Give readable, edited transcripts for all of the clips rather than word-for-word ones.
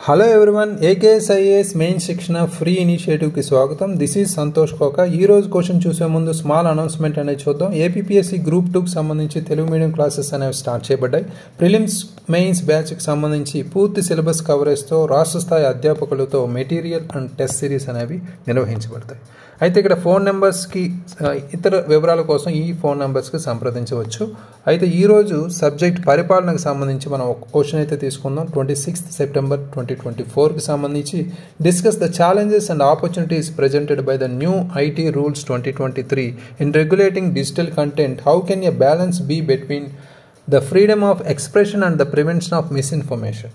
Hello everyone, AKS IAS main శిక్షణ free ఇనిషియేటివ్కి స్వాగతం. This is Santosh కోక. ఈ రోజు క్వశ్చన్ చూసే ముందు స్మాల్ అనౌన్స్మెంట్ అనేది చూద్దాం. ఏపీఎస్సి గ్రూప్ 2కి సంబంధించి తెలుగు మీడియం క్లాసెస్ అనేవి స్టార్ట్ చేయబడ్డాయి. ప్రిలిమ్స్ మెయిన్స్ బ్యాచ్కి సంబంధించి పూర్తి సిలబస్ కవరేజ్తో రాష్ట్ర స్థాయి అధ్యాపకులతో మెటీరియల్ అండ్ టెస్ట్ సిరీస్ అనేవి నిర్వహించబడతాయి. అయితే ఇక్కడ ఫోన్ నెంబర్స్కి ఇతర వివరాల కోసం ఈ ఫోన్ నెంబర్స్కి సంప్రదించవచ్చు. అయితే ఈరోజు సబ్జెక్ట్ పరిపాలనకు సంబంధించి మనం ఒక క్వశ్చన్ అయితే తీసుకుందాం. 26 సెప్టెంబర్ 2024కి సంబంధించి discuss the challenges and opportunities presented by the new IT rules 2023 in regulating digital content. How can a balance be between the freedom of expression and the prevention of misinformation.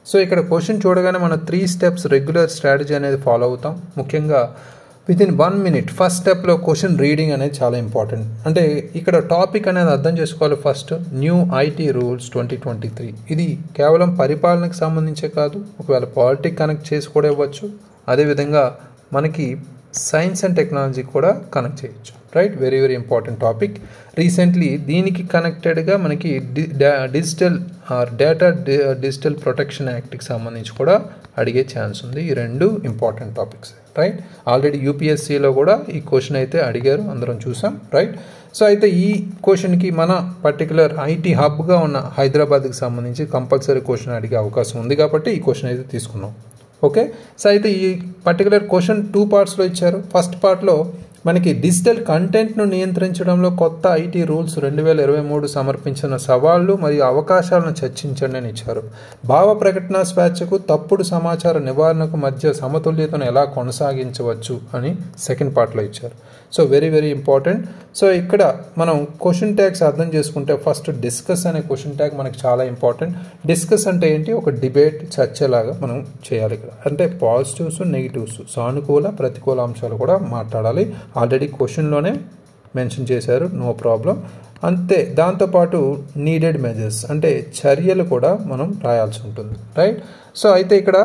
So ఇక్కడ question చూడగానే మనం 3 steps regular strategy అనేది follow అవుతాం. ముఖ్యంగా within 1 minute first స్టెప్లో question reading అనేది చాలా important. అంటే ఇక్కడ టాపిక్ అనేది అర్థం చేసుకోవాలి. ఫస్ట్ న్యూ ఐటీ రూల్స్ 2023 ఇది కేవలం పరిపాలనకు సంబంధించే కాదు, ఒకవేళ పాలిటిక్ కనెక్ట్ చేసి కూడా ఇవ్వచ్చు. అదేవిధంగా మనకి సైన్స్ అండ్ టెక్నాలజీ కూడా కనెక్ట్ చేయొచ్చు. Right, very very important topic. Recently దీనికి కనెక్టెడ్గా మనకి డిజిటల్ డేటా డిజిటల్ ప్రొటెక్షన్ యాక్ట్కి సంబంధించి కూడా అడిగే ఛాన్స్ ఉంది. ఈ రెండు ఇంపార్టెంట్ టాపిక్స్. రైట్, ఆల్రెడీ యూపీఎస్సీలో కూడా ఈ క్వశ్చన్ అయితే అడిగారు, అందరం చూసాం. రైట్, సో అయితే ఈ క్వశ్చన్కి మన పర్టికులర్ ఐటీ హబ్గా ఉన్న హైదరాబాద్కి సంబంధించి కంపల్సరీ క్వశ్చన్ అడిగే అవకాశం ఉంది కాబట్టి ఈ క్వశ్చన్ అయితే తీసుకున్నాం. ఓకే, సో అయితే ఈ పర్టికులర్ క్వశ్చన్ 2 partsలో ఇచ్చారు. ఫస్ట్ పార్ట్లో మనకి డిజిటల్ కంటెంట్ను నియంత్రించడంలో కొత్త ఐటీ రూల్స్ 2023 సమర్పించిన సవాళ్లు మరియు అవకాశాలను చర్చించండి అని ఇచ్చారు. భావ ప్రకటన స్వేచ్ఛకు తప్పుడు సమాచార నివారణకు మధ్య సమతుల్యతను ఎలా కొనసాగించవచ్చు అని సెకండ్ పార్ట్లో ఇచ్చారు. So very very important. So ఇక్కడ మనం క్వశ్చన్ ట్యాగ్స్ అర్థం చేసుకుంటే ఫస్ట్ డిస్కస్ అనే క్వశ్చన్ ట్యాగ్ మనకి చాలా ఇంపార్టెంట్. డిస్కస్ అంటే ఏంటి? ఒక డిబేట్, చర్చలాగా మనం చేయాలి. ఇక్కడ అంటే పాజిటివ్స్, నెగిటివ్స్, సానుకూల ప్రతికూల అంశాలు కూడా మాట్లాడాలి. ఆల్రెడీ క్వశ్చన్లోనే మెన్షన్ చేశారు, నో ప్రాబ్లం. అంతే, దాంతోపాటు నీడెడ్ మెజర్స్ అంటే చర్యలు కూడా మనం రాయాల్సి ఉంటుంది. రైట్, సో అయితే ఇక్కడ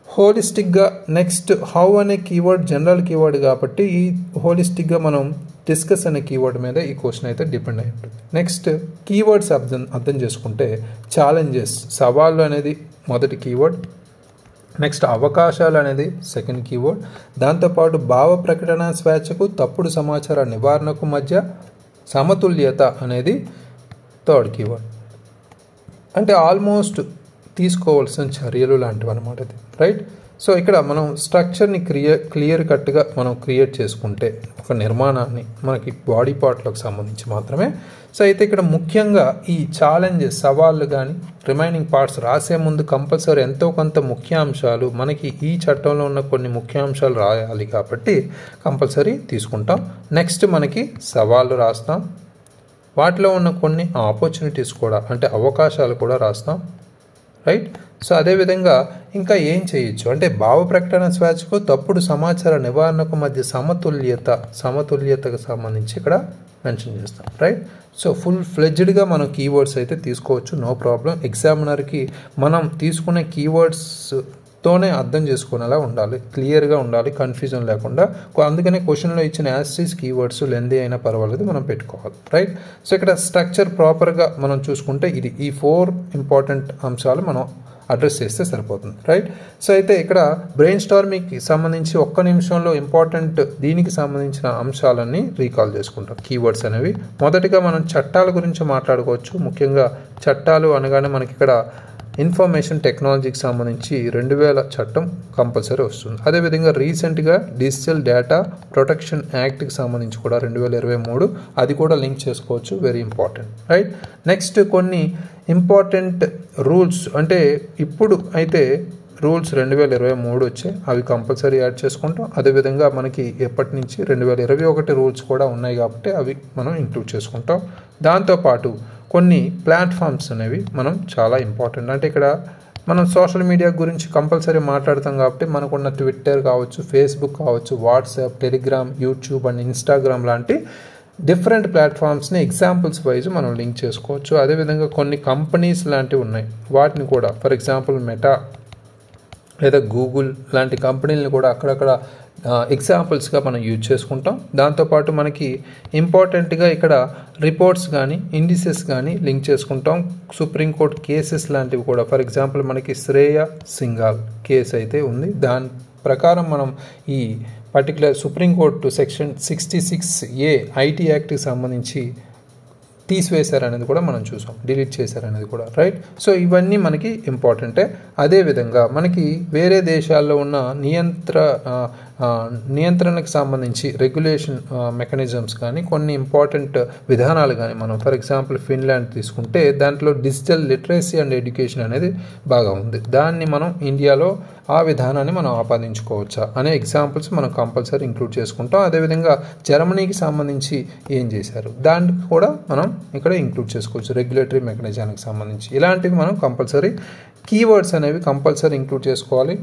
హోలిస్టిక్గా నెక్స్ట్ హౌ అనే కీవర్డ్ జనరల్ కీవర్డ్ కాబట్టి ఈ హోలిస్టిక్గా మనం డిస్కస్ అనే కీవర్డ్ మీద ఈ క్వశ్చన్ అయితే డిపెండ్ అయి ఉంటుంది. నెక్స్ట్ కీవర్డ్స్ అర్థం చేసుకుంటే ఛాలెంజెస్, సవాళ్ళు అనేది మొదటి కీవర్డ్. నెక్స్ట్ అవకాశాలు అనేది సెకండ్ కీవర్డ్. దాంతోపాటు భావ ప్రకటన స్వేచ్ఛకు తప్పుడు సమాచార నివారణకు మధ్య సమతుల్యత అనేది థర్డ్ కీవర్డ్. అంటే ఆల్మోస్ట్ తీసుకోవాల్సిన చర్యలు లాంటివి అనమాట ఇది. రైట్, సో ఇక్కడ మనం స్ట్రక్చర్ని క్లియర్ కట్గా మనం క్రియేట్ చేసుకుంటే ఒక నిర్మాణాన్ని మనకి బాడీ పార్ట్లకు సంబంధించి మాత్రమే. సో అయితే ఇక్కడ ముఖ్యంగా ఈ ఛాలెంజెస్, సవాళ్ళు కానీ రిమైనింగ్ పార్ట్స్ రాసే ముందు కంపల్సరీ ఎంతో కొంత ముఖ్యాంశాలు మనకి ఈ చట్టంలో ఉన్న కొన్ని ముఖ్యాంశాలు రాయాలి కాబట్టి కంపల్సరీ తీసుకుంటాం. నెక్స్ట్ మనకి సవాళ్ళు రాస్తాం, వాటిలో ఉన్న కొన్ని ఆపర్చునిటీస్ కూడా అంటే అవకాశాలు కూడా రాస్తాం. రైట్, సో అదేవిధంగా ఇంకా ఏం చేయొచ్చు అంటే భావ ప్రకటన స్వేచ్ఛకు తప్పుడు సమాచార నివారణకు మధ్య సమతుల్యతకు సంబంధించి ఇక్కడ మెన్షన్ చేస్తాం. రైట్, సో ఫుల్ ఫ్లెడ్జ్డ్గా మనం కీవర్డ్స్ అయితే తీసుకోవచ్చు, నో ప్రాబ్లం. ఎగ్జామినర్కి మనం తీసుకునే కీవర్డ్స్తోనే అర్థం చేసుకునేలా ఉండాలి, క్లియర్గా ఉండాలి, కన్ఫ్యూజన్ లేకుండా. అందుకనే క్వశ్చన్లో ఇచ్చిన యాస్టీస్ కీవర్డ్స్ లెందీ అయినా పర్వాలేదు, మనం పెట్టుకోవాలి. రైట్, సో ఇక్కడ స్ట్రక్చర్ ప్రాపర్గా మనం చూసుకుంటే ఇది ఈ 4 ఇంపార్టెంట్ అంశాలు మనం అడ్రస్ చేస్తే సరిపోతుంది. రైట్, సో అయితే ఇక్కడ బ్రెయిన్ స్టార్మింగ్కి సంబంధించి 1 నిమిషంలో ఇంపార్టెంట్ దీనికి సంబంధించిన అంశాలన్నీ రీకాల్ చేసుకుంటాం, కీవర్డ్స్ అనేవి. మొదటిగా మనం చట్టాల గురించి మాట్లాడుకోవచ్చు. ముఖ్యంగా చట్టాలు అనగానే మనకి ఇక్కడ ఇన్ఫర్మేషన్ టెక్నాలజీకి సంబంధించి 2000 చట్టం కంపల్సరీ వస్తుంది. అదేవిధంగా రీసెంట్గా డిజిటల్ డేటా ప్రొటెక్షన్ యాక్ట్కి సంబంధించి కూడా 2023 అది కూడా లింక్ చేసుకోవచ్చు, వెరీ ఇంపార్టెంట్. రైట్, నెక్స్ట్ కొన్ని ఇంపార్టెంట్ రూల్స్ అంటే ఇప్పుడు అయితే రూల్స్ 2023 వచ్చాయి, అవి కంపల్సరీ యాడ్ చేసుకుంటాం. అదేవిధంగా మనకి ఎప్పటి నుంచి 2021 రూల్స్ కూడా ఉన్నాయి కాబట్టి అవి మనం ఇంక్లూడ్ చేసుకుంటాం. దాంతోపాటు కొన్ని ప్లాట్ఫామ్స్ అనేవి మనం చాలా ఇంపార్టెంట్. అంటే ఇక్కడ మనం సోషల్ మీడియా గురించి కంపల్సరీ మాట్లాడతాం కాబట్టి మనకున్న ట్విట్టర్ కావచ్చు, ఫేస్బుక్ కావచ్చు, WhatsApp, Telegram, YouTube and Instagram లాంటి డిఫరెంట్ ప్లాట్ఫామ్స్ని ఎగ్జాంపుల్స్ వైజ్ మనం లింక్ చేసుకోవచ్చు. అదేవిధంగా కొన్ని కంపెనీస్ లాంటివి ఉన్నాయి, వాటిని కూడా ఫర్ ఎగ్జాంపుల్ మెటా లేదా గూగుల్ లాంటి కంపెనీలను కూడా అక్కడక్కడ ఎగ్జాంపుల్స్గా మనం యూజ్ చేసుకుంటాం. దాంతోపాటు మనకి ఇంపార్టెంట్గా ఇక్కడ రిపోర్ట్స్ కానీ ఇండిసెస్ కానీ లింక్ చేసుకుంటాం. సుప్రీంకోర్టు కేసెస్ లాంటివి కూడా, ఫర్ ఎగ్జాంపుల్ మనకి శ్రేయ సింఘాల్ కేసు అయితే ఉంది. దాని ప్రకారం మనం ఈ particular supreme court section 66A IT యాక్ట్కి సంబంధించి తీసివేశారనేది కూడా మనం చూసాం, డిలీట్ చేశారనేది కూడా, రైట్. సో ఇవన్నీ మనకి ఇంపార్టెంటే. అదేవిధంగా మనకి వేరే దేశాల్లో ఉన్న నియంత్రణకు సంబంధించి రెగ్యులేషన్ మెకానిజమ్స్ కానీ కొన్ని ఇంపార్టెంట్ విధానాలు కానీ మనం ఫర్ ఎగ్జాంపుల్ ఫిన్లాండ్ తీసుకుంటే దాంట్లో డిజిటల్ లిటరసీ అండ్ ఎడ్యుకేషన్ అనేది బాగా ఉంది. దాన్ని మనం ఇండియాలో ఆ విధానాన్ని మనం ఆపాదించుకోవచ్చా అనే ఎగ్జాంపుల్స్ మనం కంపల్సరీ ఇంక్లూడ్ చేసుకుంటాం. అదేవిధంగా జర్మనీకి సంబంధించి ఏం చేశారు దానికి కూడా మనం ఇక్కడ ఇంక్లూడ్ చేసుకోవచ్చు, రెగ్యులేటరీ మెకానిజానికి సంబంధించి. ఇలాంటివి మనం కంపల్సరీ కీవర్డ్స్ అనేవి కంపల్సరీ ఇంక్లూడ్ చేసుకోవాలి,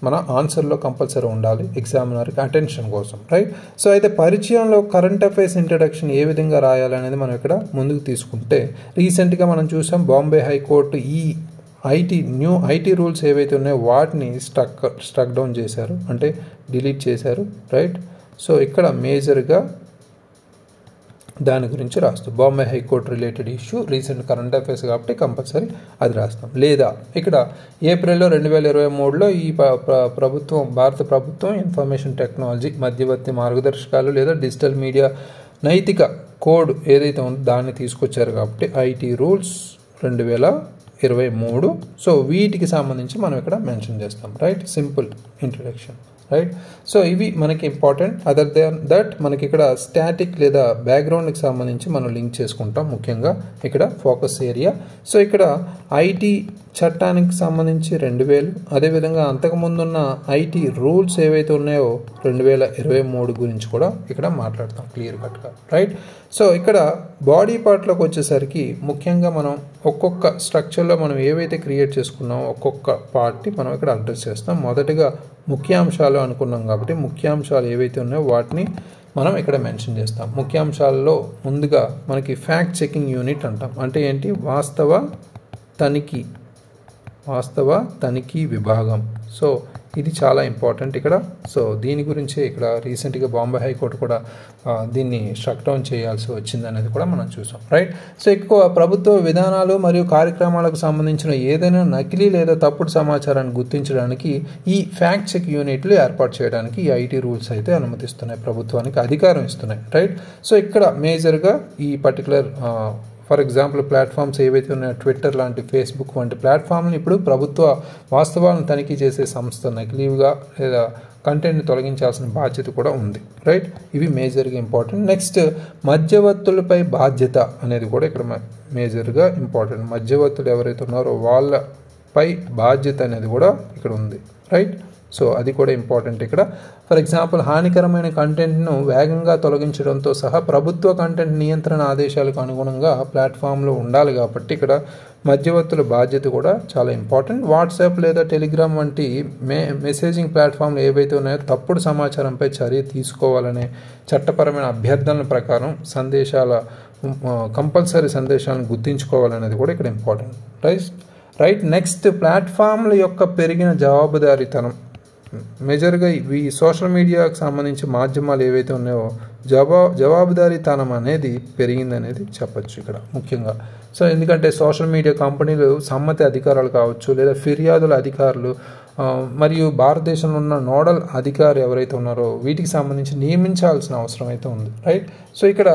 మన ఆన్సర్లో కంపల్సరీ ఉండాలి ఎగ్జామినర్కి అటెన్షన్ కోసం, రైట్. సో అయితే పరిచయంలో కరెంట్ అఫైర్స్ ఇంట్రడక్షన్ ఏ విధంగా రాయాలనేది మనం ఇక్కడ ముందుకు తీసుకుంటే, రీసెంట్గా మనం చూసాం బాంబే హైకోర్టు ఈ ఐటీ రూల్స్ ఏవైతే ఉన్నాయో వాటిని స్ట్రక్ డౌన్ చేశారు, అంటే డిలీట్ చేశారు, రైట్. సో ఇక్కడ మేజర్గా దాని గురించి రాస్తాం. Bombay high court related issue recent current affairs కాబట్టి కంపల్సరీ అది రాస్తాం. లేదా ఇక్కడ ఏప్రిల్లో 2023లో ఈ భారత ప్రభుత్వం ఇన్ఫర్మేషన్ టెక్నాలజీ మధ్యవర్తి మార్గదర్శకాలు లేదా డిజిటల్ మీడియా నైతిక కోడ్ ఏదైతే ఉందో దాన్ని తీసుకొచ్చారు కాబట్టి ఐటీ రూల్స్ 2023. సో వీటికి సంబంధించి మనం ఇక్కడ మెన్షన్ చేస్తాం, right. Simple introduction, right. So ఇవి మనకి ఇంపార్టెంట్. అదర్ దాన్ దట్ మనకి ఇక్కడ స్టాటిక్ లేదా బ్యాక్గ్రౌండ్కి సంబంధించి మనం లింక్ చేసుకుంటాం, ముఖ్యంగా ఇక్కడ ఫోకస్ ఏరియా. సో ఇక్కడ ఐటీ చట్టానికి సంబంధించి 2000, అదేవిధంగా అంతకుముందున్న ఐటీ రూల్స్ ఏవైతే ఉన్నాయో 2023 గురించి కూడా ఇక్కడ మాట్లాడతాం క్లియర్ కట్గా, రైట్. సో ఇక్కడ బాడీ పార్ట్లోకి వచ్చేసరికి ముఖ్యంగా మనం ఒక్కొక్క స్ట్రక్చర్లో మనం ఏవైతే క్రియేట్ చేసుకున్నామో ఒక్కొక్క పార్ట్ని మనం ఇక్కడ అడ్రస్ చేస్తాం. మొదటగా ముఖ్యాంశాలు అనుకున్నాం కాబట్టి ముఖ్యాంశాలు ఏవైతే ఉన్నాయో వాటిని మనం ఇక్కడ మెన్షన్ చేస్తాం. ముఖ్యాంశాలలో ముందుగా మనకి ఫ్యాక్ట్ చెకింగ్ యూనిట్ అంటాం. అంటే ఏంటి? వాస్తవ తనిఖీ విభాగం. సో ఇది చాలా ఇంపార్టెంట్ ఇక్కడ. సో దీని గురించి ఇక్కడ రీసెంట్గా బాంబే హైకోర్టు కూడా దీన్ని స్ట్రక్ డౌన్ చేయాల్సి వచ్చింది అనేది కూడా మనం చూసాం, రైట్. సో ఎక్కువ ప్రభుత్వ విధానాలు మరియు కార్యక్రమాలకు సంబంధించిన ఏదైనా నకిలీ లేదా తప్పుడు సమాచారాన్ని గుర్తించడానికి ఈ ఫ్యాక్ట్ చెక్ యూనిట్లు ఏర్పాటు చేయడానికి ఈ ఐటీ రూల్స్ అయితే అనుమతిస్తున్నాయి, ప్రభుత్వానికి అధికారం ఇస్తున్నాయి, రైట్. సో ఇక్కడ మేజర్గా ఈ పర్టికులర్ ఫర్ ఎగ్జాంపుల్ ప్లాట్ఫామ్స్ ఏవైతే ఉన్నాయో ట్విట్టర్ లాంటి, ఫేస్బుక్ వంటి ప్లాట్ఫామ్ని ఇప్పుడు ప్రభుత్వ వాస్తవాలను తనిఖీ చేసే సంస్థ నకిలీగా లేదా కంటెంట్ని తొలగించాల్సిన బాధ్యత కూడా ఉంది, రైట్. ఇవి మేజర్గా ఇంపార్టెంట్. నెక్స్ట్ మధ్యవర్తులపై బాధ్యత అనేది కూడా ఇక్కడ మేజర్గా ఇంపార్టెంట్. మధ్యవర్తులు ఎవరైతే ఉన్నారో వాళ్ళపై బాధ్యత అనేది కూడా ఇక్కడ ఉంది, రైట్. సో అది కూడా ఇంపార్టెంట్ ఇక్కడ. ఫర్ ఎగ్జాంపుల్ హానికరమైన కంటెంట్ను వేగంగా తొలగించడంతో సహా ప్రభుత్వ కంటెంట్ నియంత్రణ ఆదేశాలకు అనుగుణంగా ప్లాట్ఫామ్లో ఉండాలి కాబట్టి ఇక్కడ మధ్యవర్తుల బాధ్యత కూడా చాలా ఇంపార్టెంట్. వాట్సాప్ లేదా టెలిగ్రామ్ వంటి మెసేజింగ్ ప్లాట్ఫామ్లు ఏవైతే ఉన్నాయో తప్పుడు సమాచారంపై చర్య తీసుకోవాలనే చట్టపరమైన అభ్యర్థనల ప్రకారం కంపల్సరీ సందేశాలను గుర్తించుకోవాలనేది కూడా ఇక్కడ ఇంపార్టెంట్, రైట్. నెక్స్ట్ ప్లాట్ఫామ్ల యొక్క పెరిగిన జవాబుదారీతనం. మేజర్గా ఈ సోషల్ మీడియాకు సంబంధించి మాధ్యమాలు ఏవైతే ఉన్నాయో జవాబుదారీతనం అనేది పెరిగిందనేది చెప్పచ్చు ఇక్కడ ముఖ్యంగా. సో ఎందుకంటే సోషల్ మీడియా కంపెనీలు సమ్మతి అధికారులు కావచ్చు లేదా ఫిర్యాదుల అధికారులు మరియు భారతదేశంలో ఉన్న నోడల్ అధికారి ఎవరైతే ఉన్నారో వీటికి సంబంధించి నియమించాల్సిన అవసరం అయితే ఉంది, రైట్. సో ఇక్కడ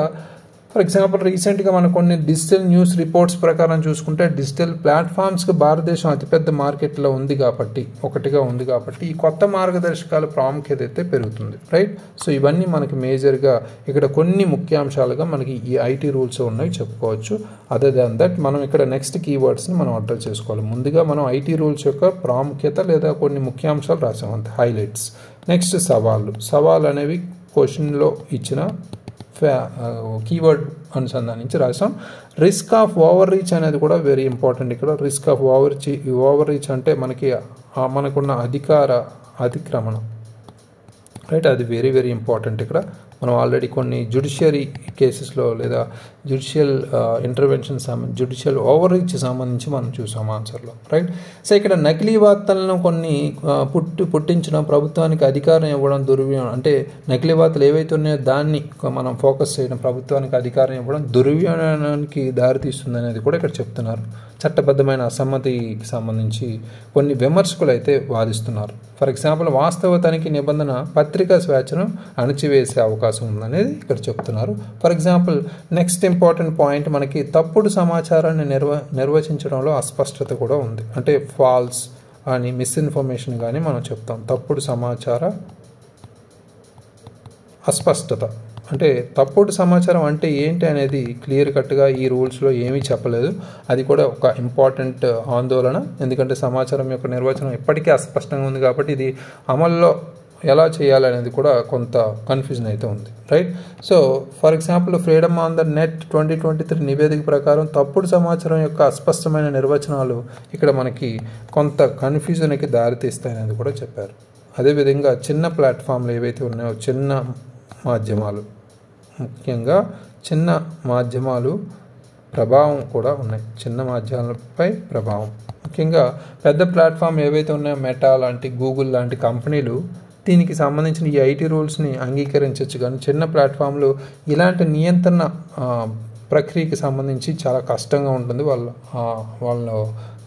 ఫర్ ఎగ్జాంపుల్ రీసెంట్గా మనం కొన్ని డిజిటల్ న్యూస్ రిపోర్ట్స్ ప్రకారం చూసుకుంటే డిజిటల్ ప్లాట్ఫామ్స్కి భారతదేశం అతిపెద్ద మార్కెట్లో ఒకటిగా ఉంది కాబట్టి ఈ కొత్త మార్గదర్శకాల ప్రాముఖ్యత అయితే పెరుగుతుంది, రైట్. సో ఇవన్నీ మనకి మేజర్గా ఇక్కడ కొన్ని ముఖ్యాంశాలుగా మనకి ఈ ఐటీ రూల్స్ ఉన్నాయి చెప్పుకోవచ్చు. అదర్ దాన్ దట్ మనం ఇక్కడ నెక్స్ట్ కీవర్డ్స్ని మనం అడ్రస్ చేసుకోవాలి. ముందుగా మనం ఐటీ రూల్స్ యొక్క ప్రాముఖ్యత లేదా కొన్ని ముఖ్యాంశాలు రాసాం అంతే, హైలైట్స్. నెక్స్ట్ సవాళ్ళు అనేవి క్వశ్చన్లో ఇచ్చిన కీవర్డ్ అనుసంధానించి రాసాం. రిస్క్ ఆఫ్ ఓవర్ రీచ్ అనేది కూడా వెరీ ఇంపార్టెంట్ ఇక్కడ. రిస్క్ ఆఫ్ ఓవర్ రీచ్ అంటే మనకున్న అధికార అతిక్రమణ, రైట్. అది వెరీ వెరీ ఇంపార్టెంట్ ఇక్కడ. మనం ఆల్రెడీ కొన్ని జ్యుడిషియరీ కేసెస్లో లేదా judicial intervention judicial over reach సంబంధించి మనం చూసాం ఆన్సర్లో, రైట్. సో ఇక్కడ నకిలీ వార్తలను కొన్ని పుట్టించడం, ప్రభుత్వానికి అధికారం ఇవ్వడం దుర్వినియోగం, అంటే నకిలీ వార్తలు ఏవైతే ఉన్నాయో దాన్ని మనం ఫోకస్ చేయడం, ప్రభుత్వానికి అధికారం ఇవ్వడం దుర్వినియోగానికి దారితీస్తుంది అనేది కూడా ఇక్కడ చెప్తున్నారు. చట్టబద్ధమైన అసమ్మతికి సంబంధించి కొన్ని విమర్శకులు అయితే వాదిస్తున్నారు. ఫర్ ఎగ్జాంపుల్, వాస్తవ తనిఖీ నిబంధన పత్రికా స్వేచ్ఛను అణచివేసే అవకాశం ఉందనేది ఇక్కడ చెప్తున్నారు. For example, next important point మనకి తప్పుడు సమాచారాన్ని నిర్వచించడంలో అస్పష్టత కూడా ఉంది. అంటే ఫాల్స్ అని, మిస్ఇన్ఫర్మేషన్ కానీ మనం చెప్తాం. తప్పుడు సమాచార అస్పష్టత అంటే తప్పుడు సమాచారం అంటే ఏంటి అనేది క్లియర్ కట్గా ఈ రూల్స్లో ఏమీ చెప్పలేదు. అది కూడా ఒక ఇంపార్టెంట్ ఆందోళన. ఎందుకంటే సమాచారం యొక్క నిర్వచనం ఇప్పటికీ అస్పష్టంగా ఉంది కాబట్టి ఇది అమల్లో ఎలా చేయాలనేది కూడా కొంత కన్ఫ్యూజన్ అయితే ఉంది, right. So for example, freedom on the net 2023 నివేదిక ప్రకారం తప్పుడు సమాచారం యొక్క అస్పష్టమైన నిర్వచనాలు ఇక్కడ మనకి కొంత కన్ఫ్యూజన్కి దారితీస్తాయనేది కూడా చెప్పారు. అదేవిధంగా చిన్న ప్లాట్ఫామ్లు ఏవైతే ఉన్నాయో, చిన్న మాధ్యమాలు, ముఖ్యంగా చిన్న మాధ్యమాలు ప్రభావం కూడా ఉన్నాయి. చిన్న మాధ్యమాలపై ప్రభావం ముఖ్యంగా పెద్ద ప్లాట్ఫామ్ ఏవైతే ఉన్నాయో, మెటా లాంటి, గూగుల్ లాంటి కంపెనీలు దీనికి సంబంధించిన ఈ ఐటీ రూల్స్ని అంగీకరించవచ్చు. కానీ చిన్న ప్లాట్ఫామ్లు ఇలాంటి నియంత్రణ ప్రక్రియకి సంబంధించి చాలా కష్టంగా ఉంటుంది వాళ్ళు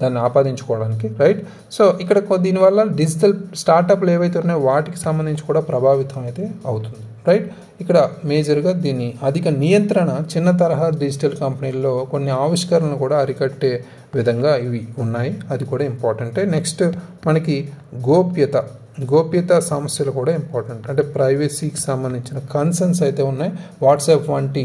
దాన్ని ఆపాదించుకోవడానికి, రైట్. సో ఇక్కడ దీనివల్ల డిజిటల్ స్టార్టప్లు ఏవైతే ఉన్నాయో వాటికి సంబంధించి కూడా ప్రభావితం అయితే అవుతుంది, రైట్. ఇక్కడ మేజర్గా దీన్ని అధిక నియంత్రణ చిన్న తరహా డిజిటల్ కంపెనీల్లో కొన్ని ఆవిష్కరణలు కూడా అరికట్టే విధంగా ఇవి ఉన్నాయి. అది కూడా ఇంపార్టెంటే. నెక్స్ట్ మనకి గోప్యత సమస్యలు కూడా ఇంపార్టెంట్. అంటే ప్రైవసీకి సంబంధించిన కన్సర్న్స్ అయితే ఉన్నాయి. వాట్సాప్ వంటి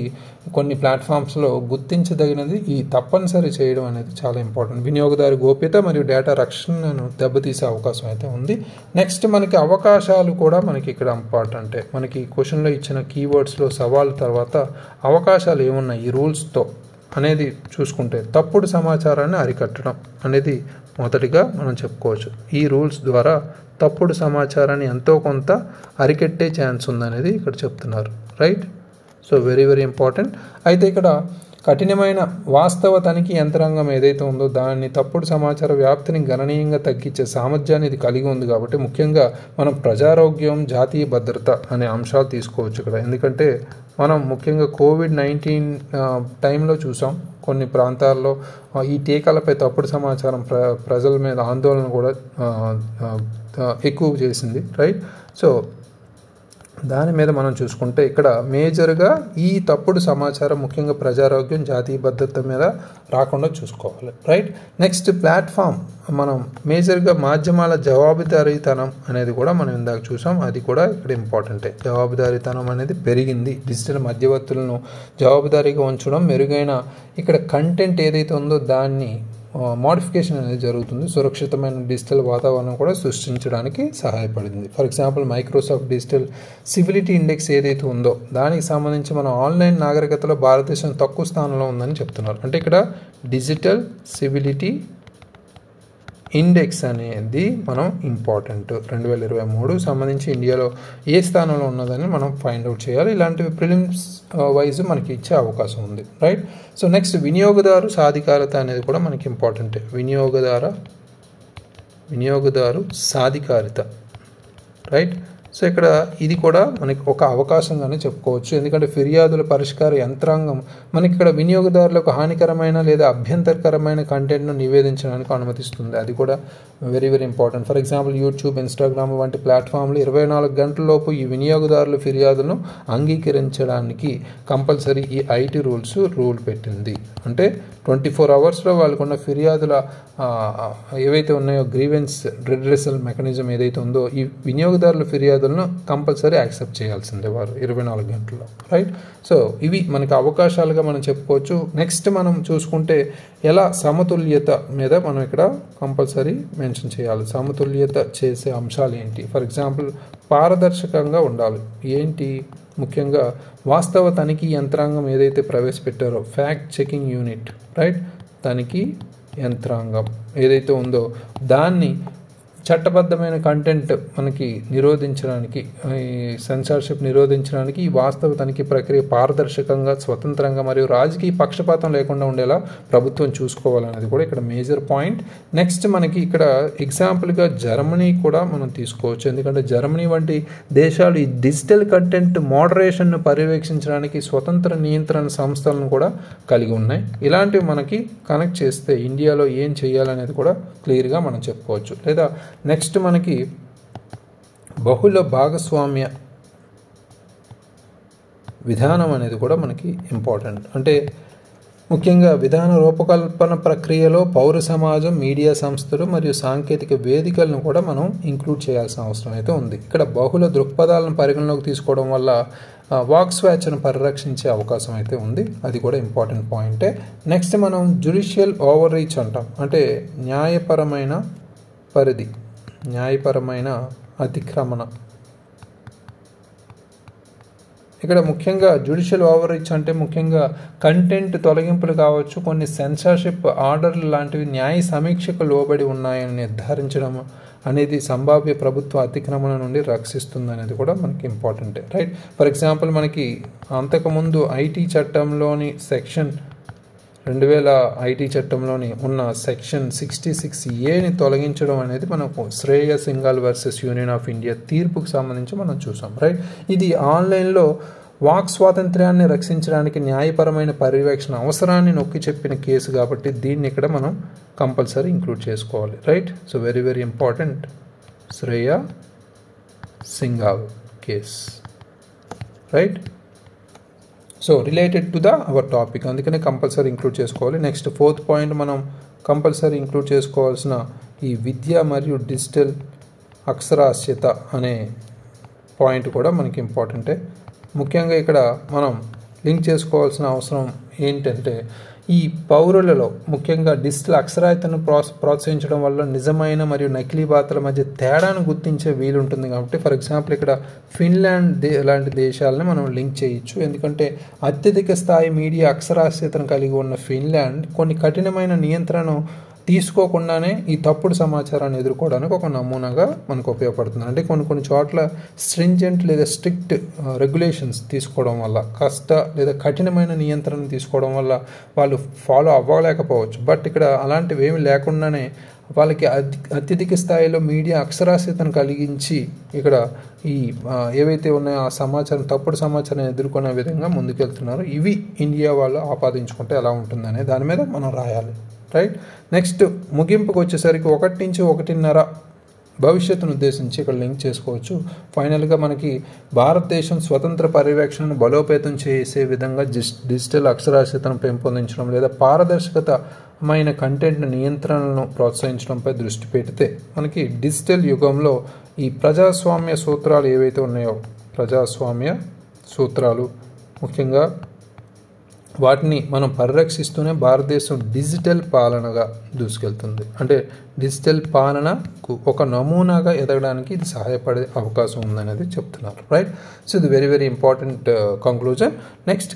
కొన్ని ప్లాట్ఫామ్స్లో గుర్తించదగినది ఈ తప్పనిసరి చేయడం అనేది చాలా ఇంపార్టెంట్. వినియోగదారు గోప్యత మరియు డేటా రక్షణను దెబ్బతీసే అవకాశం అయితే ఉంది. నెక్స్ట్ మనకి అవకాశాలు కూడా మనకి ఇక్కడ ఇంపార్టెంటే. మనకి క్వశ్చన్లో ఇచ్చిన కీవర్డ్స్లో సవాల్ తర్వాత అవకాశాలు ఏమున్నాయి ఈ రూల్స్తో అనేది చూసుకుంటే, తప్పుడు సమాచారాన్ని అరికట్టడం అనేది మొదటిగా మనం చెప్పుకోవచ్చు. ఈ రూల్స్ ద్వారా తప్పుడు సమాచారాన్ని ఎంతో కొంత అరికెట్టే ఛాన్స్ ఉందనేది ఇక్కడ చెప్తున్నారు, right. So very very important. అయితే ఇక్కడ కఠినమైన వాస్తవ తనిఖీ యంత్రాంగం ఏదైతే ఉందో దాన్ని తప్పుడు సమాచార వ్యాప్తిని గణనీయంగా తగ్గించే సామర్థ్యాన్ని ఇది కలిగి ఉంది. కాబట్టి ముఖ్యంగా మనం ప్రజారోగ్యం, జాతీయ భద్రత అనే అంశాలు తీసుకోవచ్చు ఇక్కడ. ఎందుకంటే మనం ముఖ్యంగా కోవిడ్-19 టైంలో చూసాం కొన్ని ప్రాంతాల్లో ఈ టీకాలపై తప్పుడు సమాచారం ప్రజల మీద ఆందోళన కూడా ఎక్కువ చేసింది, రైట్. సో దాని మీద మనం చూసుకుంటే ఇక్కడ మేజర్గా ఈ తప్పుడు సమాచారం ముఖ్యంగా ప్రజారోగ్యం, జాతీయ భద్రత మీద రాకుండా చూసుకోవాలి, రైట్. నెక్స్ట్ ప్లాట్ఫామ్ మనం మేజర్గా మాధ్యమాల జవాబుదారీతనం అనేది కూడా మనం ఇందాక చూసాం. అది కూడా ఇక్కడ ఇంపార్టెంటే. జవాబుదారీతనం అనేది పెరిగింది. డిజిటల్ మధ్యవర్తులను జవాబుదారీగా ఉంచడం, మెరుగైన ఇక్కడ కంటెంట్ ఏదైతే ఉందో దాన్ని మోడిఫికేషన్ అనేది జరుగుతుంది. సురక్షితమైన డిజిటల్ వాతావరణం కూడా సృష్టించడానికి సహాయపడింది. For example, Microsoft digital civility index ఏదైతే ఉందో దానికి సంబంధించి మన ఆన్లైన్ నాగరికతలో భారతదేశం తక్కువ స్థానంలో ఉందని చెప్తున్నారు. అంటే ఇక్కడ డిజిటల్ సివిలిటీ ఇండెక్స్ అనేది మనం ఇంపార్టెంట్ 2023 సంబంధించి ఇండియాలో ఏ స్థానంలో ఉన్నదని మనం ఫైండ్ అవుట్ చేయాలి. ఇలాంటివి ప్రిలిమ్స్ వైజ్ మనకి ఇచ్చే అవకాశం ఉంది, రైట్. సో నెక్స్ట్ వినియోగదారు సాధికారత అనేది కూడా మనకి ఇంపార్టెంటే. వినియోగదారు సాధికారిత, రైట్. సో ఇక్కడ ఇది కూడా మనకి ఒక అవకాశంగానే చెప్పుకోవచ్చు. ఎందుకంటే ఫిర్యాదుల పరిష్కార యంత్రాంగం మనకి ఇక్కడ వినియోగదారులకు హానికరమైన లేదా అభ్యంతరకరమైన కంటెంట్ను నివేదించడానికి అనుమతిస్తుంది. అది కూడా very very important. For example, YouTube, Instagram వంటి ప్లాట్ఫామ్లు 24 గంటలలోపు ఈ వినియోగదారుల ఫిర్యాదులను అంగీకరించడానికి కంపల్సరీ ఈ ఐటీ రూల్ పెట్టింది. అంటే 24 అవర్స్లో వాళ్ళకున్న ఫిర్యాదుల ఏవైతే ఉన్నాయో గ్రీవెన్స్ రిడ్రెసల్ మెకానిజం ఏదైతే ఉందో ఈ వినియోగదారుల ఫిర్యాదులను కంపల్సరీ యాక్సెప్ట్ చేయాల్సిందే వారు 24 గంటల్లో, రైట్. సో ఇవి మనకి అవకాశాలుగా మనం చెప్పుకోవచ్చు. నెక్స్ట్ మనం చూసుకుంటే ఎలా సమతుల్యత మీద మనం ఇక్కడ కంపల్సరీ మెన్షన్ చేయాలి. సమతుల్యత చేసే అంశాలు ఏంటి? ఫర్ ఎగ్జాంపుల్, పారదర్శకంగా ఉండాలి. ఏంటి? ముఖ్యంగా వాస్తవ తనిఖీ యంత్రాంగం ఏదైతే ప్రవేశపెట్టారో ఫ్యాక్ట్ చెకింగ్ యూనిట్, రైట్, తనిఖీ యంత్రాంగం ఏదైతే ఉందో దాన్ని చట్టబద్ధమైన కంటెంట్ మనకి నిరోధించడానికి, ఈ సెన్సార్షిప్ నిరోధించడానికి ఈ వాస్తవ తనిఖీ ప్రక్రియ పారదర్శకంగా, స్వతంత్రంగా మరియు రాజకీయ పక్షపాతం లేకుండా ఉండేలా ప్రభుత్వం చూసుకోవాలనేది కూడా ఇక్కడ మేజర్ పాయింట్. నెక్స్ట్ మనకి ఇక్కడ ఎగ్జాంపుల్గా జర్మనీ కూడా మనం తీసుకోవచ్చు. ఎందుకంటే జర్మనీ వంటి దేశాలు ఈ డిజిటల్ కంటెంట్ మోడరేషన్ను పర్యవేక్షించడానికి స్వతంత్ర నియంత్రణ సంస్థలను కూడా కలిగి ఉన్నాయి. ఇలాంటివి మనకి కనెక్ట్ చేస్తే ఇండియాలో ఏం చేయాలనేది కూడా క్లియర్గా మనం చెప్పుకోవచ్చు. లేదా నెక్స్ట్ మనకి బహుళ భాగస్వామ్య విధానం అనేది కూడా మనకి ఇంపార్టెంట్. అంటే ముఖ్యంగా విధాన రూపకల్పన ప్రక్రియలో పౌర సమాజం, మీడియా సంస్థలు మరియు సాంకేతిక వేదికలను కూడా మనం ఇంక్లూడ్ చేయాల్సిన అవసరం అయితే ఉంది. ఇక్కడ బహుళ దృక్పథాలను పరిగణలోకి తీసుకోవడం వల్ల వాక్ స్వేచ్ఛను పరిరక్షించే అవకాశం అయితే ఉంది. అది కూడా ఇంపార్టెంట్ పాయింటే. నెక్స్ట్ మనం జ్యుడిషియల్ ఓవర్ రీచ్ అంటాం. అంటే న్యాయపరమైన పరిధి, న్యాయపరమైన అతిక్రమణ. ఇక్కడ ముఖ్యంగా జ్యుడిషియల్ ఓవర్ రీచ్ అంటే ముఖ్యంగా కంటెంట్ తొలగింపులు కావచ్చు, కొన్ని సెన్సార్షిప్ ఆర్డర్లు లాంటివి న్యాయ సమీక్షకు లోబడి ఉన్నాయని నిర్ధారించడం అనేది సంభావ్య ప్రభుత్వ అతిక్రమణ నుండి రక్షిస్తుంది అనేది కూడా మనకి ఇంపార్టెంటే, రైట్. ఫర్ ఎగ్జాంపుల్ మనకి అంతకుముందు ఐటీ చట్టంలోని సెక్షన్ 2000 ఐటీ చట్టంలోని ఉన్న సెక్షన్ 66A తొలగించడం అనేది మనకు Shreya Singhal versus union of India తీర్పుకు సంబంధించి మనం చూసాం, రైట్. ఇది ఆన్లైన్లో వాక్ స్వాతంత్ర్యాన్ని రక్షించడానికి న్యాయపరమైన పర్యవేక్షణ అవసరాన్ని నొక్కి చెప్పిన కేసు కాబట్టి దీన్ని ఇక్కడ మనం కంపల్సరీ ఇంక్లూడ్ చేసుకోవాలి, right. So very very important Shreya Singhal case, right. So related to our topic, అందుకనే కంపల్సరీ ఇంక్లూడ్ చేసుకోవాలి. నెక్స్ట్ 4th పాయింట్ మనం కంపల్సరీ ఇంక్లూడ్ చేసుకోవాల్సిన ఈ విద్య మరియు డిజిటల్ అక్షరాస్యత అనే పాయింట్ కూడా మనకి ఇంపార్టెంటే. ముఖ్యంగా ఇక్కడ మనం లింక్ చేసుకోవాల్సిన అవసరం ఏంటంటే ఈ పౌరులలో ముఖ్యంగా డిజిటల్ అక్షరాస్యతను ప్రోత్సహించడం వల్ల నిజమైన మరియు నకిలీ వార్తల మధ్య తేడాను గుర్తించే వీలుంటుంది. కాబట్టి ఫర్ ఎగ్జాంపుల్ ఇక్కడ ఫిన్లాండ్ లాంటి దేశాలను మనం లింక్ చేయొచ్చు. ఎందుకంటే అత్యధిక స్థాయి మీడియా అక్షరాస్యతను కలిగి ఉన్న ఫిన్లాండ్ కొన్ని కఠినమైన నియంత్రణను తీసుకోకుండానే ఈ తప్పుడు సమాచారాన్ని ఎదుర్కోవడానికి ఒక నమూనాగా మనకు ఉపయోగపడుతుంది. అంటే కొన్ని చోట్ల స్ట్రింజెంట్ లేదా స్ట్రిక్ట్ రెగ్యులేషన్స్ తీసుకోవడం వల్ల, లేదా కఠినమైన నియంత్రణ తీసుకోవడం వల్ల వాళ్ళు ఫాలో అవ్వలేకపోవచ్చు. బట్ ఇక్కడ అలాంటివి ఏమి లేకుండానే వాళ్ళకి అత్యధిక స్థాయిలో మీడియా అక్షరాస్యతను కలిగించి ఇక్కడ ఈ ఏవైతే ఉన్నాయో ఆ సమాచారం, తప్పుడు సమాచారం ఎదుర్కొనే విధంగా ముందుకెళ్తున్నారు. ఇవి ఇండియా వాళ్ళు ఆపాదించుకుంటే ఎలా ఉంటుందనే దాని మీద మనం రాయాలి, రైట్. నెక్స్ట్ ముగింపుకు వచ్చేసరికి 1 నుంచి 1.5 భవిష్యత్తును ఉద్దేశించి ఇక్కడ లింక్ చేసుకోవచ్చు. ఫైనల్గా మనకి భారతదేశం స్వతంత్ర పర్యవేక్షణను బలోపేతం చేసే విధంగా డిజిటల్ అక్షరాస్యతను పెంపొందించడం లేదా పారదర్శకతమైన కంటెంట్ నియంత్రణలను ప్రోత్సహించడంపై దృష్టి పెడితే మనకి డిజిటల్ యుగంలో ఈ ప్రజాస్వామ్య సూత్రాలు ఏవైతే ఉన్నాయో, ప్రజాస్వామ్య సూత్రాలు ముఖ్యంగా వాటిని మనం పరిరక్షిస్తూనే భారతదేశం డిజిటల్ పాలనగా దూసుకెళ్తుంది. అంటే డిజిటల్ పాలనకు ఒక నమూనాగా ఎదగడానికి ఇది సహాయపడే అవకాశం ఉందనేది చెప్తున్నారు, రైట్. సో ఇది very very important conclusion. Next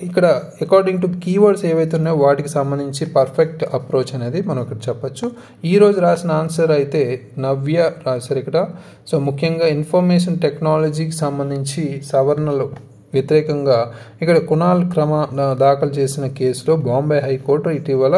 ఇక్కడ అకార్డింగ్ టు కీవర్డ్స్ ఏవైతే ఉన్నాయో వాటికి సంబంధించి పర్ఫెక్ట్ అప్రోచ్ అనేది మనం ఇక్కడ చెప్పచ్చు. ఈరోజు రాసిన ఆన్సర్ అయితే నవ్య రాశారు ఇక్కడ. సో ముఖ్యంగా ఇన్ఫర్మేషన్ టెక్నాలజీకి సంబంధించి సవరణలు వ్యతిరేకంగా ఇక్కడ కునాల్ దాఖలు చేసిన కేసులో బాంబే హైకోర్టు ఇటీవల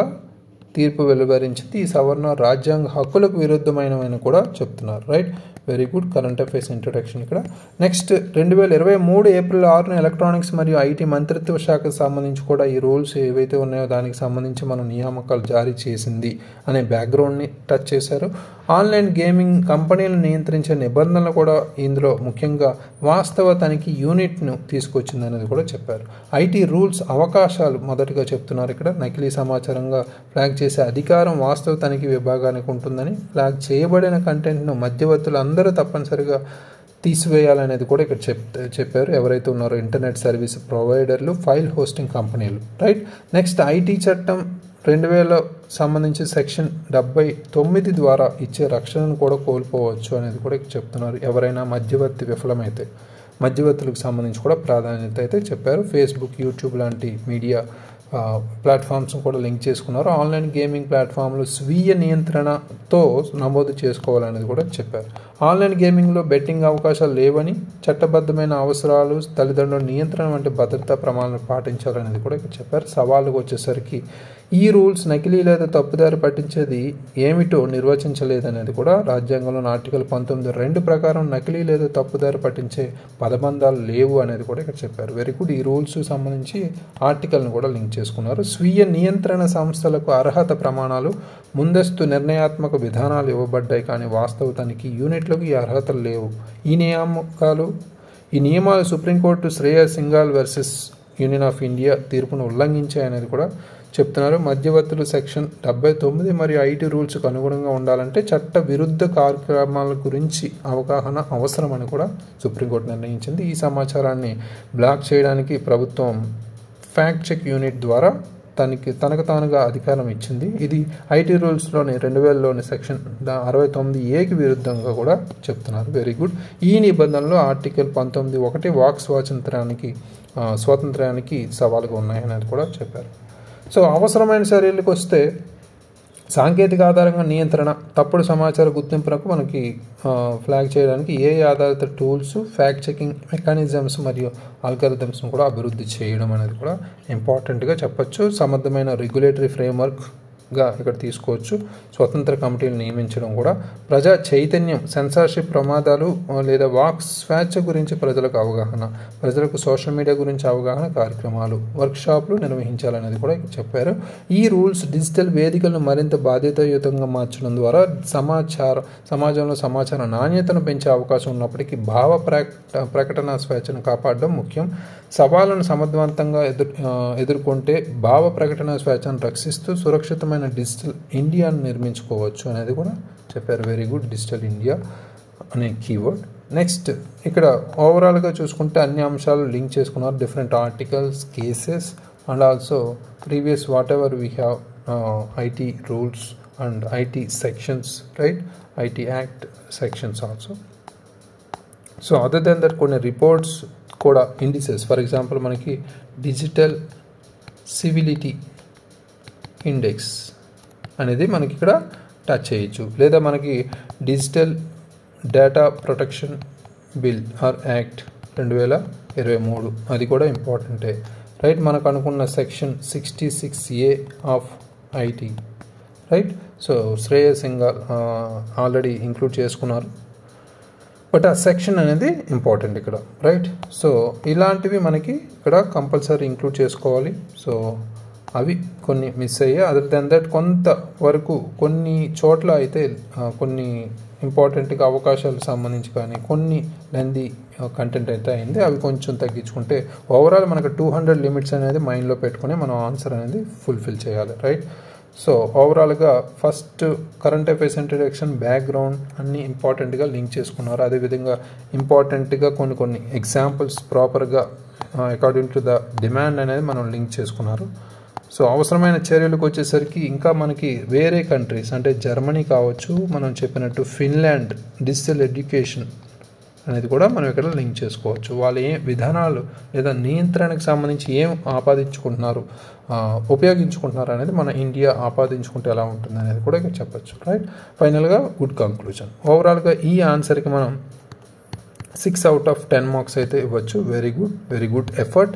తీర్పు వెలువరించింది. ఈ సవరణ రాజ్యాంగ హక్కులకు విరుద్ధమైనవని కూడా చెప్తున్నారు, right. Very good current affairs introduction ఇక్కడ. నెక్స్ట్ 2023 ఏప్రిల్ 6న ఎలక్ట్రానిక్స్ మరియు ఐటీ మంత్రిత్వ శాఖకు సంబంధించి కూడా ఈ రూల్స్ ఏవైతే ఉన్నాయో దానికి సంబంధించి మనం నియామకాలు జారీ చేసింది అనే బ్యాక్గ్రౌండ్ని టచ్ చేశారు. ఆన్లైన్ గేమింగ్ కంపెనీలను నియంత్రించే నిబంధనలు కూడా ఇందులో ముఖ్యంగా వాస్తవ తనిఖీ యూనిట్ను తీసుకొచ్చింది అనేది కూడా చెప్పారు. ఐటీ రూల్స్ అవకాశాలు మొదటగా చెప్తున్నారు ఇక్కడ. నకిలీ సమాచారంగా ఫ్లాగ్ చేసే అధికారం వాస్తవ తనిఖీ విభాగానికి ఉంటుందని, ఫ్లాగ్ చేయబడిన కంటెంట్ను మధ్యవర్తులు అందరూ తప్పనిసరిగా తీసివేయాలనేది కూడా ఇక్కడ చెప్పారు. ఎవరైతే ఉన్నారో ఇంటర్నెట్ సర్వీస్ ప్రొవైడర్లు, ఫైల్ హోస్టింగ్ కంపెనీలు, రైట్. నెక్స్ట్ ఐటీ చట్టం 2000 సంబంధించి సెక్షన్ 79 ద్వారా ఇచ్చే రక్షణను కూడా కోల్పోవచ్చు అనేది కూడా చెప్తున్నారు. ఎవరైనా మధ్యవర్తి విఫలమైతే మధ్యవర్తులకు సంబంధించి కూడా ప్రాధాన్యత అయితే చెప్పారు. ఫేస్బుక్, యూట్యూబ్ లాంటి మీడియా ప్లాట్ఫామ్స్ కూడా లింక్ చేసుకున్నారు. ఆన్లైన్ గేమింగ్ ప్లాట్ఫామ్లు స్వీయ నియంత్రణతో నమోదు చేసుకోవాలనేది కూడా చెప్పారు. ఆన్లైన్ గేమింగ్లో బెట్టింగ్ అవకాశాలు లేవని, చట్టబద్ధమైన అవసరాలు, తల్లిదండ్రుల నియంత్రణ వంటి భద్రతా ప్రమాణాలను పాటించాలనేది కూడా ఇక్కడ చెప్పారు. సవాళ్ళకు వచ్చేసరికి ఈ రూల్స్ నకిలీ లేదా తప్పుదారి పట్టించేది ఏమిటో నిర్వచించలేదనేది కూడా రాజ్యాంగంలోని ఆర్టికల్ 19(2) ప్రకారం నకిలీ లేదా తప్పుదారి పట్టించే పదబంధాలు లేవు అనేది కూడా ఇక్కడ చెప్పారు. Very good. ఈ రూల్స్ సంబంధించి ఆర్టికల్ని కూడా లింక్ చేసుకున్నారు. స్వీయ నియంత్రణ సంస్థలకు అర్హత ప్రమాణాలు, ముందస్తు నిర్ణయాత్మక విధానాలు ఇవ్వబడ్డాయి, కానీ వాస్తవ తనిఖీ యూనిట్లకు ఈ అర్హతలు లేవు. ఈ నియమాలు supreme court Shreyas Singhal versus union of India తీర్పును ఉల్లంఘించాయనేది కూడా చెప్తున్నారు. మధ్యవర్తులు సెక్షన్ 79 మరియు ఐటీ రూల్స్కు అనుగుణంగా ఉండాలంటే చట్ట విరుద్ధ కార్యక్రమాల గురించి అవగాహన అవసరమని కూడా సుప్రీంకోర్టు నిర్ణయించింది. ఈ సమాచారాన్ని బ్లాక్ చేయడానికి ప్రభుత్వం ఫ్యాక్ట్ చెక్ యూనిట్ ద్వారా తనకు తానుగా అధికారం ఇచ్చింది. ఇది ఐటీ రూల్స్లోని 2000లోని సెక్షన్ 69(a)కి విరుద్ధంగా కూడా చెప్తున్నారు. Very good. ఈ నిబంధనలో ఆర్టికల్ 19(1) వాక్ స్వాతంత్ర్యానికి సవాలుగా ఉన్నాయనేది కూడా చెప్పారు. సో అవసరమైన చర్యలకు వస్తే సాంకేతిక ఆధారంగా నియంత్రణ, తప్పుడు సమాచార గుర్తింపునకు మనకి ఫ్లాగ్ చేయడానికి AI ఆధారిత టూల్స్, ఫ్యాక్ట్ చెకింగ్ మెకానిజమ్స్ మరియు ఆల్గరిథమ్స్ను కూడా అభివృద్ధి చేయడం అనేది కూడా ఇంపార్టెంట్గా చెప్పచ్చు. సమర్థమైన రెగ్యులేటరీ ఫ్రేమ్వర్క్గా ఇక్కడ తీసుకోవచ్చు. స్వతంత్ర కమిటీలు నియమించడం కూడా, ప్రజా చైతన్యం, సెన్సార్షిప్ ప్రమాదాలు లేదా వాక్ స్వేచ్ఛ గురించి ప్రజలకు అవగాహన, ప్రజలకు సోషల్ మీడియా గురించి అవగాహన కార్యక్రమాలు, వర్క్షాప్లు నిర్వహించాలనేది కూడా ఇక్కడ చెప్పారు. ఈ రూల్స్ డిజిటల్ వేదికలను మరింత బాధ్యతాయుతంగా మార్చడం ద్వారా సమాజంలో సమాచార నాణ్యతను పెంచే అవకాశం ఉన్నప్పటికీ భావ ప్రకటన స్వేచ్ఛను కాపాడడం ముఖ్యం. సవాళ్లను సమర్థవంతంగా ఎదుర్కొంటే భావ ప్రకటన స్వేచ్ఛను రక్షిస్తూ సురక్షితమైన డిజిటల్ ఇండియాను నిర్మించుకోవచ్చు అనేది కూడా చెప్పారు. Very good. డిజిటల్ ఇండియా అనే కీవర్డ్. నెక్స్ట్ ఇక్కడ ఓవరాల్గా చూసుకుంటే అన్ని అంశాలు లింక్ చేసుకున్నారు. Different articles, cases and also previous whatever we have IT rules and IT sections, right, IT act sections also. So other than that కొన్ని reports కూడా, indices, for example మనకి digital civility index అనేది మనకి ఇక్కడ touch చేయొచ్చు, లేదా మనకి digital data protection bill or act 2023 అది కూడా ఇంపార్టెంటే, రైట్. మనకు అనుకున్న section 66(a) of IT, right. So Shreyas Singhal already include చేసుకున్నారు, బట్ ఆ సెక్షన్ అనేది ఇంపార్టెంట్ ఇక్కడ, రైట్. సో ఇలాంటివి మనకి ఇక్కడ కంపల్సరీ ఇంక్లూడ్ చేసుకోవాలి. సో అవి కొన్ని మిస్ అయ్యాయి. అదర్ దెన్ దట్ కొంతవరకు కొన్ని చోట్ల అయితే కొన్ని ఇంపార్టెంట్గా అవకాశాలకు సంబంధించి కానీ కొన్ని లెంది కంటెంట్ అయితే అయింది. అవి కొంచెం తగ్గించుకుంటే ఓవరాల్ మనకు 200 లిమిట్స్ అనేది మైండ్లో పెట్టుకుని మనం ఆన్సర్ అనేది ఫుల్ఫిల్ చేయాలి, రైట్. సో ఓవరాల్గా first current affairs introduction, background అన్నీ ఇంపార్టెంట్గా లింక్ చేసుకున్నారు. అదేవిధంగా ఇంపార్టెంట్గా కొన్ని ఎగ్జాంపుల్స్ ప్రాపర్గా అకార్డింగ్ టు ద డిమాండ్ అనేది మనం లింక్ చేసుకున్నారు. సో అవసరమైన చర్యలకు వచ్చేసరికి ఇంకా మనకి వేరే కంట్రీస్ అంటే జర్మనీ కావచ్చు, మనం చెప్పినట్టు ఫిన్లాండ్ డిజిటల్ ఎడ్యుకేషన్ అనేది కూడా మనం ఇక్కడ లింక్ చేసుకోవచ్చు. వాళ్ళు ఏ విధానాలు లేదా నియంత్రణకు సంబంధించి ఏం ఆపాదించుకుంటున్నారు, ఉపయోగించుకుంటున్నారు అనేది మన ఇండియా ఆపాదించుకుంటే ఎలా ఉంటుంది అనేది కూడా ఇక్కడ చెప్పచ్చు, రైట్. ఫైనల్గా గుడ్ కంక్లూజన్. ఓవరాల్గా ఈ ఆన్సర్కి మనం 6/10 మార్క్స్ అయితే ఇవ్వచ్చు. Very good effort.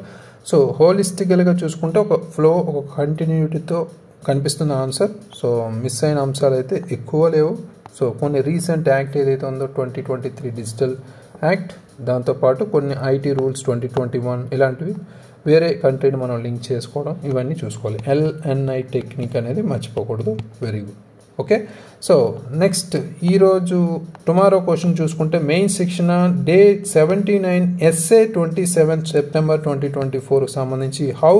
సో హోలిస్టికల్గా చూసుకుంటే ఒక ఫ్లో, ఒక కంటిన్యూటీతో కనిపిస్తున్న ఆన్సర్. సో మిస్ అయిన అంశాలు అయితే ఎక్కువ లేవు. సో కొన్ని రీసెంట్ యాక్ట్ ఏదైతే ఉందో 2023 డిజిటల్ యాక్ట్, దాంతోపాటు కొన్ని ఐటీ రూల్స్ 2021 ఇలాంటివి వేరే కంట్రీని మనం లింక్ చేసుకోవడం, ఇవన్నీ చూసుకోవాలి. LNI టెక్నిక్ అనేది మర్చిపోకూడదు. Very good. Okay. So next ఈరోజు టుమారో క్వశ్చన్ చూసుకుంటే మెయిన్ శిక్షణ డే 79 essay 27 September 2024 సంబంధించి how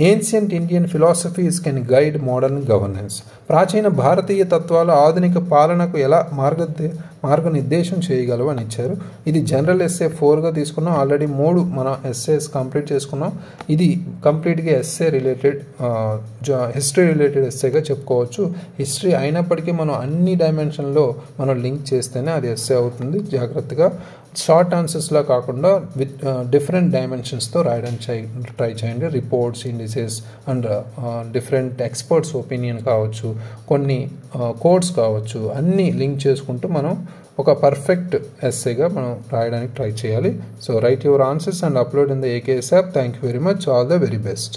ancient Indian philosophies can guide modern governance. ప్రాచీన భారతీయ తత్వాలు ఆధునిక పాలనకు ఎలా మార్గనిర్దేశం చేయగలవు అని ఇచ్చారు. ఇది జనరల్ ఎస్సే 4గా తీసుకున్నాం. ఆల్రెడీ 3 మన ఎస్సేస్ కంప్లీట్ చేసుకున్నాం. ఇది కంప్లీట్గా ఎస్సే రిలేటెడ్, హిస్టరీ రిలేటెడ్ ఎస్సేగా చెప్పుకోవచ్చు. హిస్టరీ అయినప్పటికీ మనం అన్ని డైమెన్షన్లో మనం లింక్ చేస్తేనే అది ఎస్సే అవుతుంది. జాగ్రత్తగా షార్ట్ ఆన్సర్స్లా కాకుండా విత్ డిఫరెంట్ డైమెన్షన్స్తో రాయడానికి ట్రై చేయండి. Reports, indices and different experts opinion కావచ్చు, కొన్ని కోడ్స్ కావచ్చు, అన్నీ లింక్ చేసుకుంటూ మనం ఒక పర్ఫెక్ట్ ఎస్సేగా మనం రాయడానికి ట్రై చేయాలి. So right your answers and upload in the AKS app. Thank you very much. All the very best.